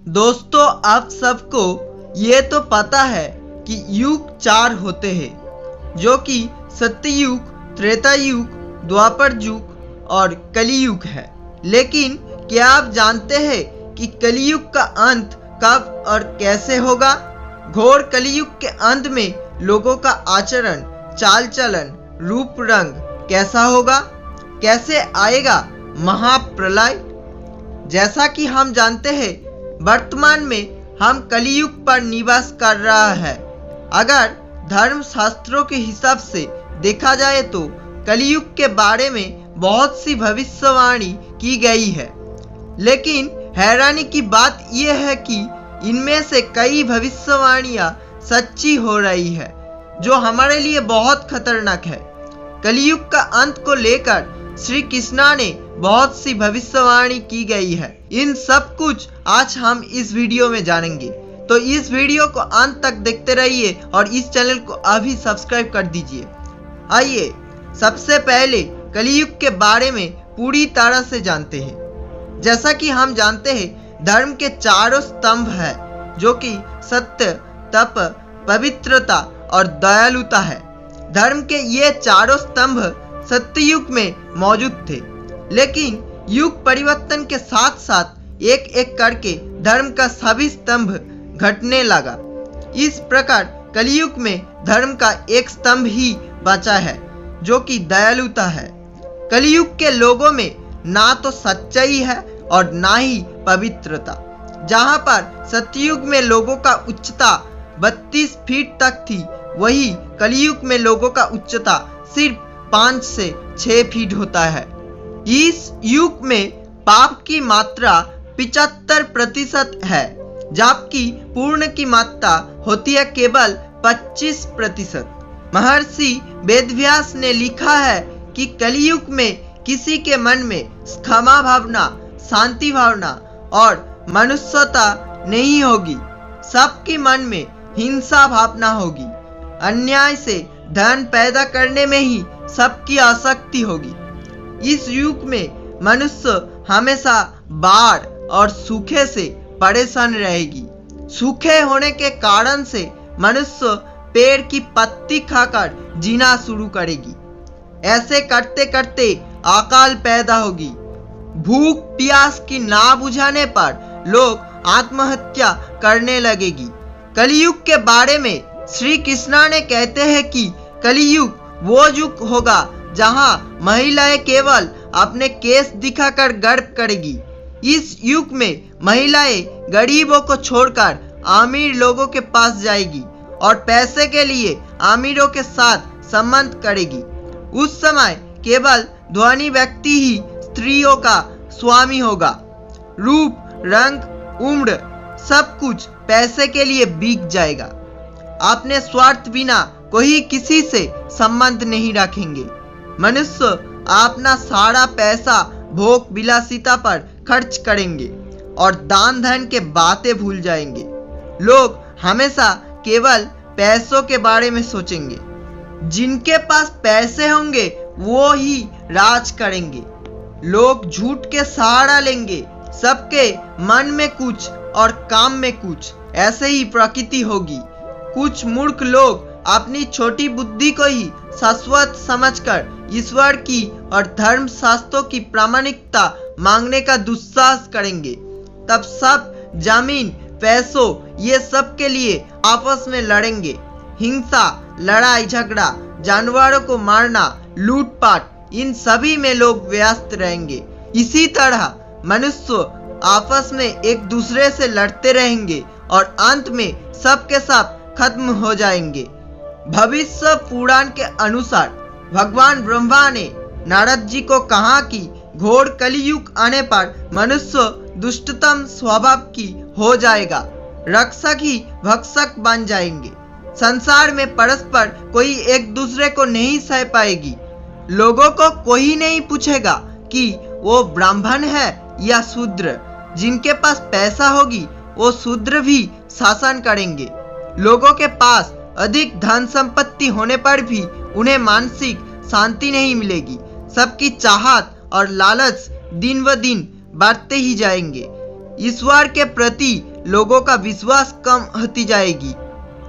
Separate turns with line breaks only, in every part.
दोस्तों, आप सबको ये तो पता है कि युग 4 होते हैं, जो कि सत्ययुग, त्रेता युग, द्वापर युग और कलियुग है। लेकिन क्या आप जानते हैं कि कलियुग का अंत कब और कैसे होगा? घोर कलियुग के अंत में लोगों का आचरण, चाल चलन, रूप रंग कैसा होगा? कैसे आएगा महाप्रलय? जैसा कि हम जानते हैं, वर्तमान में हम कलियुग पर निवास कर रहा है। अगर धर्म शास्त्रों के हिसाब से देखा जाए तो कलियुग के बारे में बहुत सी भविष्यवाणी की गई है, लेकिन हैरानी की बात यह है कि इनमें से कई भविष्यवाणियां सच्ची हो रही है, जो हमारे लिए बहुत खतरनाक है। कलियुग का अंत को लेकर श्री कृष्णा ने बहुत सी भविष्यवाणी की गई है। इन सब कुछ आज हम इस वीडियो में जानेंगे, तो इस वीडियो को अंत तक देखते रहिए और इस चैनल को अभी सब्सक्राइब कर दीजिए। आइए सबसे पहले कलियुग के बारे में पूरी तरह से जानते हैं। जैसा कि हम जानते हैं, धर्म के चारों स्तंभ है, जो कि सत्य, तप, पवित्रता और दयालुता है। धर्म के ये चारों स्तंभ सत्ययुग में मौजूद थे, लेकिन युग परिवर्तन के साथ साथ एक एक करके धर्म का सभी स्तंभ घटने लगा। इस प्रकार कलियुग में धर्म का एक स्तंभ ही बचा है, जो कि दयालुता है। कलियुग के लोगों में ना तो सच्चाई है और ना ही पवित्रता। जहां पर सत्ययुग में लोगों का उच्चता 32 फीट तक थी, वही कलियुग में लोगों का उच्चता सिर्फ 5 से 6 फीट होता है। इस युग में पाप की मात्रा 75% है, जबकि पुण्य की मात्रा होती है केवल 25%। महर्षि वेदव्यास ने लिखा है कि कलियुग में किसी के मन में क्षमा भावना, शांति भावना और मनुष्यता नहीं होगी। सबके मन में हिंसा भावना होगी। अन्याय से धन पैदा करने में ही सबकी आसक्ति होगी। इस युग में मनुष्य हमेशा बाढ़ और सूखे से परेशान रहेगी। सूखे होने के कारण से मनुष्य पेड़ की पत्ती खाकर जीना शुरू करेगी। ऐसे करते करते अकाल पैदा होगी। भूख प्यास की ना बुझाने पर लोग आत्महत्या करने लगेगी। कलियुग के बारे में श्री कृष्णा ने कहते हैं कि कलियुग वो युग होगा जहां महिलाएं केवल अपने केस दिखाकर गर्व करेगी। इस युग में महिलाएं गरीबों को छोड़कर अमीर लोगों के पास जाएगी और पैसे के लिए अमीरों के साथ संबंध करेगी। उस समय केवल धनी व्यक्ति ही स्त्रियों का स्वामी होगा। रूप, रंग, उम्र सब कुछ पैसे के लिए बिक जाएगा। अपने स्वार्थ बिना कोई किसी से संबंध नहीं रखेंगे। मनुष्य अपना सारा पैसा भोग विलासिता पर खर्च करेंगे और दान धन के बातें भूल जाएंगे। लोग हमेशा केवल पैसों के बारे में सोचेंगे। जिनके पास पैसे होंगे वो ही राज करेंगे। लोग झूठ के सहारा लेंगे। सबके मन में कुछ और काम में कुछ, ऐसे ही प्रकृति होगी। कुछ मूर्ख लोग अपनी छोटी बुद्धि को ही शाश्वत समझकर ईश्वर की और धर्म शास्त्रों की प्रामाणिकता मांगने का दुस्साहस करेंगे। तब सब जमीन, पैसों, ये सब के लिए आपस में लड़ेंगे। हिंसा, लड़ाई झगड़ा, जानवरों को मारना, लूटपाट, इन सभी में लोग व्यस्त रहेंगे। इसी तरह मनुष्य आपस में एक दूसरे से लड़ते रहेंगे और अंत में सबके सब खत्म हो जाएंगे। भविष्य पुराण के अनुसार भगवान ब्रह्मा ने नारद जी को कहा कि घोर कलियुग आने पर मनुष्य दुष्टतम स्वभाव की हो जाएगा। रक्षक ही भक्षक बन जाएंगे। संसार में परस्पर कोई एक दूसरे को नहीं सह पाएगी। लोगों को कोई नहीं पूछेगा कि वो ब्राह्मण है या शूद्र। जिनके पास पैसा होगी वो शूद्र भी शासन करेंगे। लोगों के पास अधिक धन संपत्ति होने पर भी उन्हें मानसिक शांति नहीं मिलेगी। सबकी चाहत और लालच दिन व दिन बढ़ते ही जाएंगे। ईश्वर के प्रति लोगों का विश्वास कम होती जाएगी।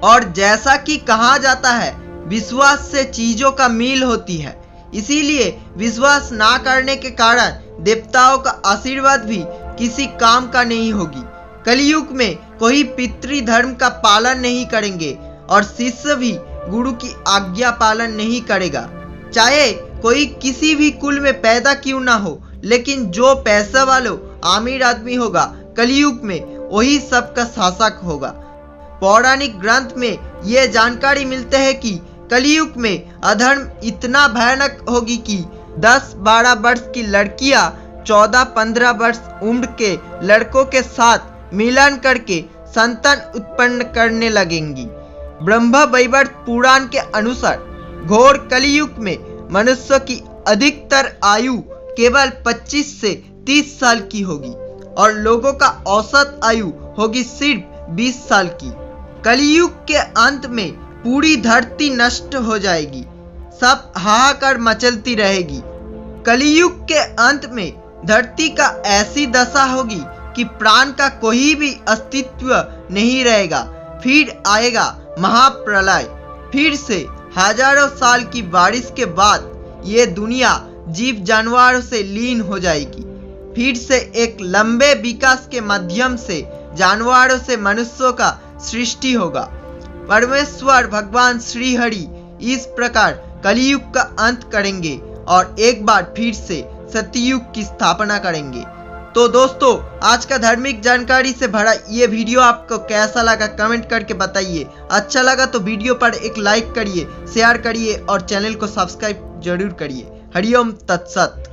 और जैसा कि कहा जाता है, विश्वास से चीजों का मील होती है, इसीलिए विश्वास ना करने के कारण देवताओं का आशीर्वाद भी किसी काम का नहीं होगी। कलयुग में कोई पितृधर्म का पालन नहीं करेंगे और शिष्य भी गुरु की आज्ञा पालन नहीं करेगा। चाहे कोई किसी भी कुल में पैदा क्यों ना हो, लेकिन जो पैसा वालों अमीर आदमी होगा, कलयुग में वही सबका शासक होगा। पौराणिक ग्रंथ में ये जानकारी मिलते हैं कि कलयुग में अधर्म इतना भयानक होगी कि 10-12 वर्ष की लड़कियां 14-15 वर्ष उम्र के लड़कों के साथ मिलन करके संतान उत्पन्न करने लगेंगी। ब्रह्म वैवर्त पुराण के अनुसार घोर कलयुग में मनुष्य की अधिकतर आयु केवल 25 से 30 साल की होगी और लोगों का औसत आयु होगी सिर्फ 20 साल की। कलयुग के अंत में पूरी धरती नष्ट हो जाएगी, सब हाहाकार मचलती रहेगी। कलयुग के अंत में धरती का ऐसी दशा होगी कि प्राण का कोई भी अस्तित्व नहीं रहेगा। फिर आएगा महाप्रलय, फिर से हजारों साल की बारिश के बाद ये दुनिया जीव जानवरों से लीन हो जाएगी। फिर से एक लंबे विकास के माध्यम से जानवरों से मनुष्यों का सृष्टि होगा। परमेश्वर भगवान श्री हरि इस प्रकार कलयुग का अंत करेंगे और एक बार फिर से सतयुग की स्थापना करेंगे। तो दोस्तों, आज का धार्मिक जानकारी से भरा ये वीडियो आपको कैसा लगा कमेंट करके बताइए। अच्छा लगा तो वीडियो पर एक लाइक करिए, शेयर करिए और चैनल को सब्सक्राइब जरूर करिए। हरिओम तत्सत।